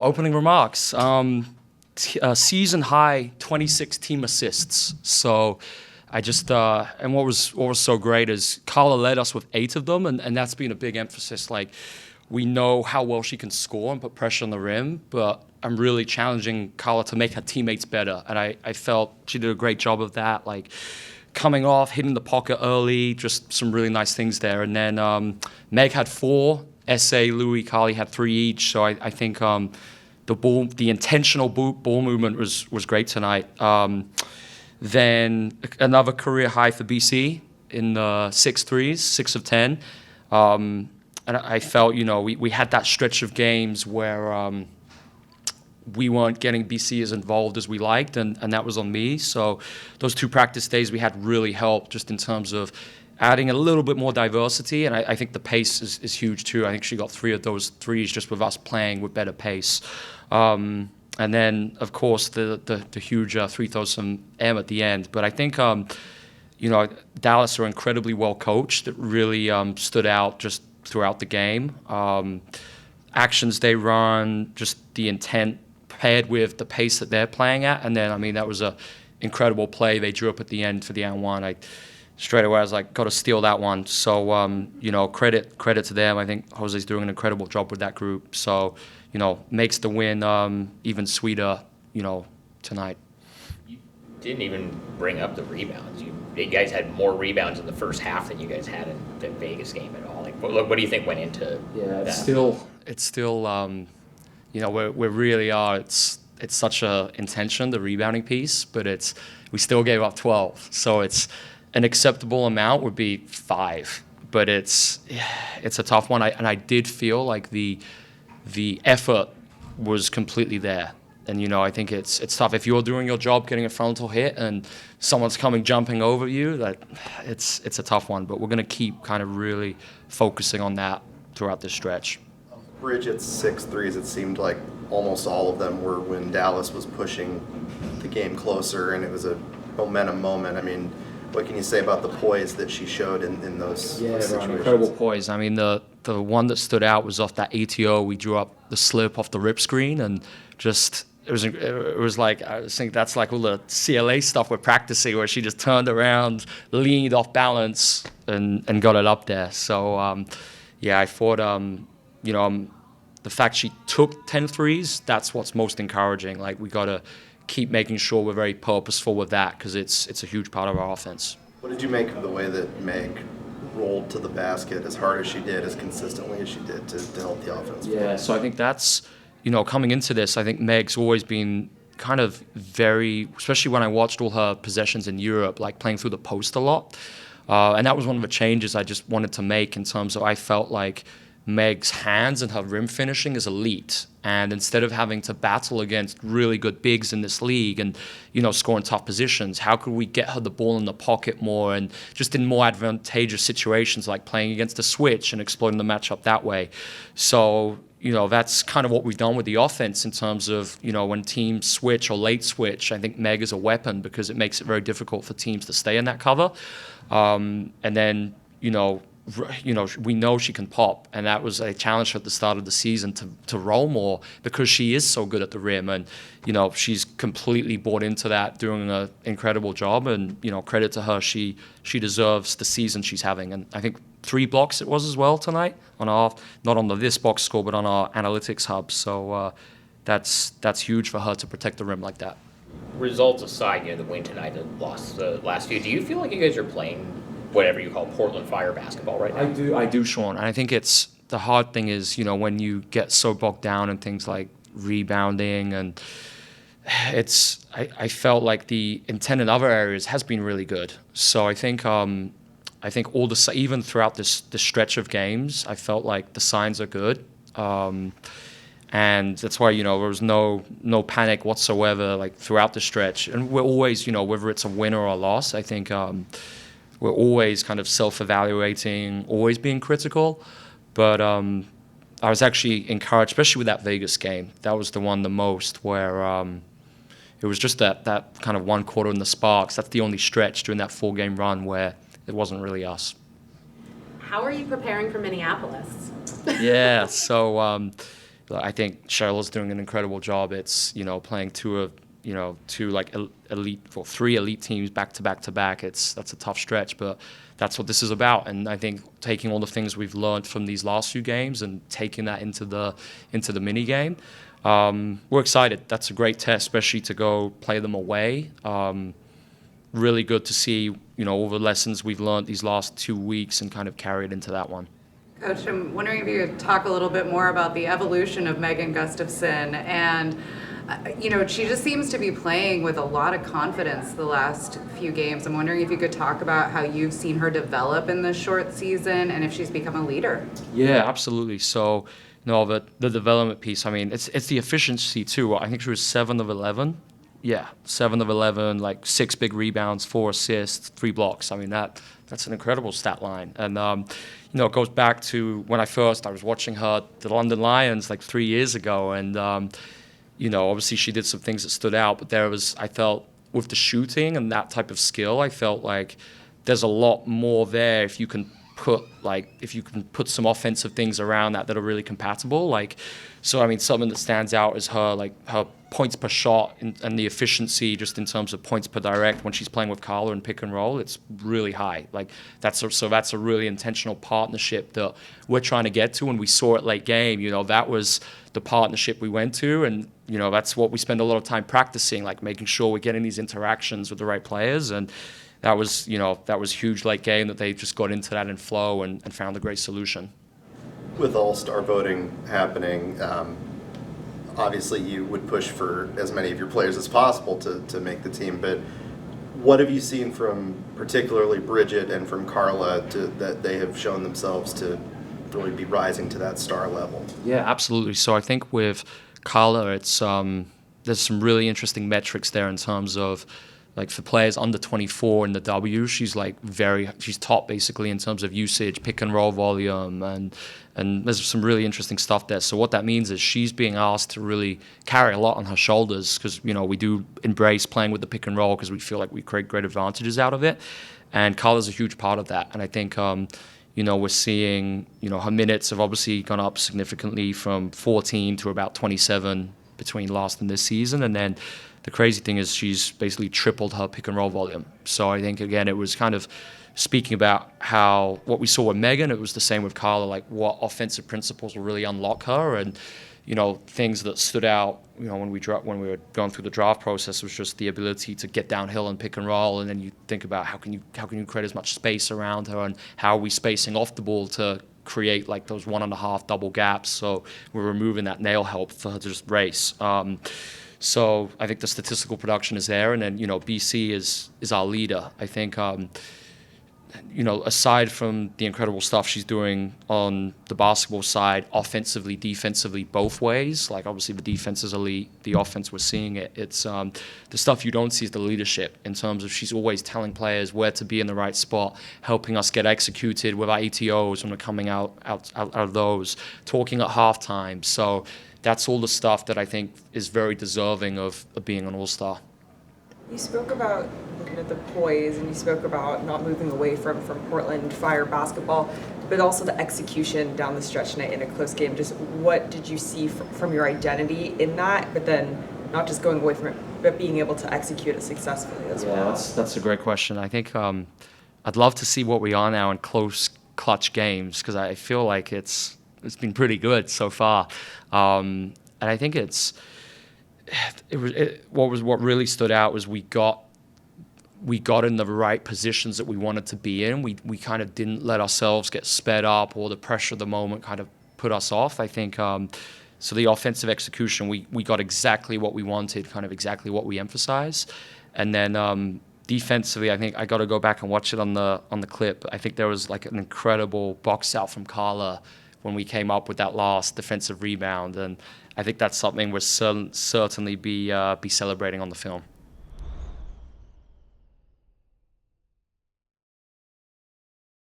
Opening remarks. Season high 26 team assists. So I just and what was so great is Carla led us with 8 of them, and that's been a big emphasis. Like, we know how well she can score and put pressure on the rim, but I'm really challenging Carla to make her teammates better, and I felt she did a great job of that. Like, coming off, hitting the pocket early, just some really nice things there. And then Meg had 4. SA, Louis, Carly had 3 each. So I think the intentional ball movement was great tonight. Then another career high for BC in the 6 threes, 6 of 10. And I felt, we had that stretch of games where we weren't getting BC as involved as we liked, and that was on me. So those 2 practice days we had really helped just in terms of adding a little bit more diversity, and I think the pace is huge too. I think she got 3 of those threes just with us playing with better pace. And then, of course, the huge 3 throws from M at the end. But I think, Dallas are incredibly well coached. It really stood out just throughout the game. Actions they run, just the intent paired with the pace that they're playing at. And then, that was a incredible play they drew up at the end for the and one. Straight away, I was like, got to steal that one. So, credit to them. I think Jose's doing an incredible job with that group. So, makes the win even sweeter, tonight. You didn't even bring up the rebounds. You guys had more rebounds in the first half than you guys had in the Vegas game at all. Like, what do you think went into that? It's still, we really are. It's such a intention, the rebounding piece, but we still gave up 12. So it's an acceptable amount would be 5, but it's a tough one. And I did feel like the effort was completely there. And I think it's tough if you're doing your job, getting a frontal hit, and someone's jumping over you. That it's a tough one. But we're gonna keep kind of really focusing on that throughout this stretch. Bridget's 6 threes, it seemed like almost all of them were when Dallas was pushing the game closer, and it was a momentum moment. What can you say about the poise that she showed in those situations? Incredible poise. The one that stood out was off that ATO. We drew up the slip off the rip screen, and just it was like, I think that's like all the CLA stuff we're practicing, where she just turned around, leaned off balance, and got it up there. So I thought the fact she took 10 threes, that's what's most encouraging. Like, we got to keep making sure we're very purposeful with that, because it's a huge part of our offense. What did you make of the way that Meg rolled to the basket as hard as she did, as consistently as she did, to help the offense? Yeah, so I think that's, coming into this, I think Meg's always been kind of very, especially when I watched all her possessions in Europe, like playing through the post a lot. And that was one of the changes I just wanted to make, in terms of I felt like Meg's hands and her rim finishing is elite. And instead of having to battle against really good bigs in this league and, score in tough positions, how could we get her the ball in the pocket more, and just in more advantageous situations, like playing against a switch and exploiting the matchup that way? So, that's kind of what we've done with the offense in terms of, when teams switch or late switch. I think Meg is a weapon, because it makes it very difficult for teams to stay in that cover. And then, we know she can pop, and that was a challenge at the start of the season to roll more, because she is so good at the rim, and she's completely bought into that, doing an incredible job, and credit to her, she deserves the season she's having. And I think 3 blocks it was as well tonight on our, not on this box score, but on our analytics hub. So that's huge for her to protect the rim like that. Results aside, the win tonight, the loss the last few, do you feel like you guys are playing whatever you call Portland Fire basketball right now? I do, Sean. And I think it's the hard thing is, when you get so bogged down in things like rebounding, and I felt like the intent in other areas has been really good. So I think even throughout this stretch of games, I felt like the signs are good. And that's why, there was no panic whatsoever, like throughout the stretch. And we're always, whether it's a win or a loss, I think we're always kind of self-evaluating, always being critical. But I was actually encouraged, especially with that Vegas game. That was the one the most, where it was just that kind of one quarter in the Sparks. That's the only stretch during that 4-game run where it wasn't really us. How are you preparing for Minneapolis? Yeah, so But I think Charlotte's doing an incredible job. It's, playing two like elite, or three elite teams back to back to back. That's a tough stretch, but that's what this is about. And I think taking all the things we've learned from these last few games and taking that into the mini game, we're excited. That's a great test, especially to go play them away. Really good to see, all the lessons we've learned these last 2 weeks and kind of carry it into that one. Coach, I'm wondering if you could talk a little bit more about the evolution of Megan Gustafson. And, she just seems to be playing with a lot of confidence the last few games. I'm wondering if you could talk about how you've seen her develop in this short season and if she's become a leader. Yeah, absolutely. So, the development piece, I mean, it's the efficiency too. I think she was 7 of 11. Yeah, 7 of 11, like 6 big rebounds, 4 assists, 3 blocks. I mean, that's an incredible stat line. And, it goes back to when I was watching her, the London Lions, like 3 years ago. And, obviously she did some things that stood out, but I felt with the shooting and that type of skill, I felt like there's a lot more there if you can put some offensive things around that are really compatible. Something that stands out is her points per shot and the efficiency just in terms of points per direct when she's playing with Carla in pick and roll. It's really high. That's a really intentional partnership that we're trying to get to, and we saw it late game. That was the partnership we went to, and that's what we spend a lot of time practicing, making sure we're getting these interactions with the right players. And that was huge late game that they just got into that in flow and found a great solution. With all-star voting happening, obviously you would push for as many of your players as possible to make the team, but what have you seen from particularly Bridget and from Carla that they have shown themselves to really be rising to that star level? Yeah, absolutely. So I think with Carla, it's there's some really interesting metrics there in terms of, for players under 24 in the W, she's she's top basically in terms of usage, pick and roll volume, and there's some really interesting stuff there. So what that means is she's being asked to really carry a lot on her shoulders because, we do embrace playing with the pick and roll because we feel like we create great advantages out of it. And Carla's a huge part of that. And I think, we're seeing, her minutes have obviously gone up significantly from 14 to about 27 between last and this season. And then the crazy thing is she's basically tripled her pick and roll volume. So I think, again, it was kind of speaking about what we saw with Megan, it was the same with Carla, what offensive principles will really unlock her. And, things that stood out, when we were going through the draft process was just the ability to get downhill and pick and roll. And then you think about how can you create as much space around her, and how are we spacing off the ball to create those 1.5 double gaps. So we're removing that nail help for her to just race. So I think the statistical production is there, and then BC is our leader. I think aside from the incredible stuff she's doing on the basketball side, offensively, defensively, both ways. Obviously the defense is elite, the offense we're seeing it. It's the stuff you don't see is the leadership in terms of she's always telling players where to be in the right spot, helping us get executed with our ATOs when we're coming out of those, talking at halftime. So that's all the stuff that I think is very deserving of being an all-star. You spoke about looking at the poise, and you spoke about not moving away from Portland Fire basketball, but also the execution down the stretch tonight in a close game. Just what did you see from your identity in that, but then not just going away from it, but being able to execute it successfully as well? That's a great question. I think I'd love to see what we are now in close clutch games, because I feel like it's been pretty good so far. And I think what really stood out was we got in the right positions that we wanted to be in. We kind of didn't let ourselves get sped up, or the pressure of the moment kind of put us off. I think so the offensive execution, we got exactly what we wanted, kind of exactly what we emphasized. And then defensively, I think I got to go back and watch it on the clip. I think there was an incredible box out from Carla when we came up with that last defensive rebound, and I think that's something we'll certainly be celebrating on the film.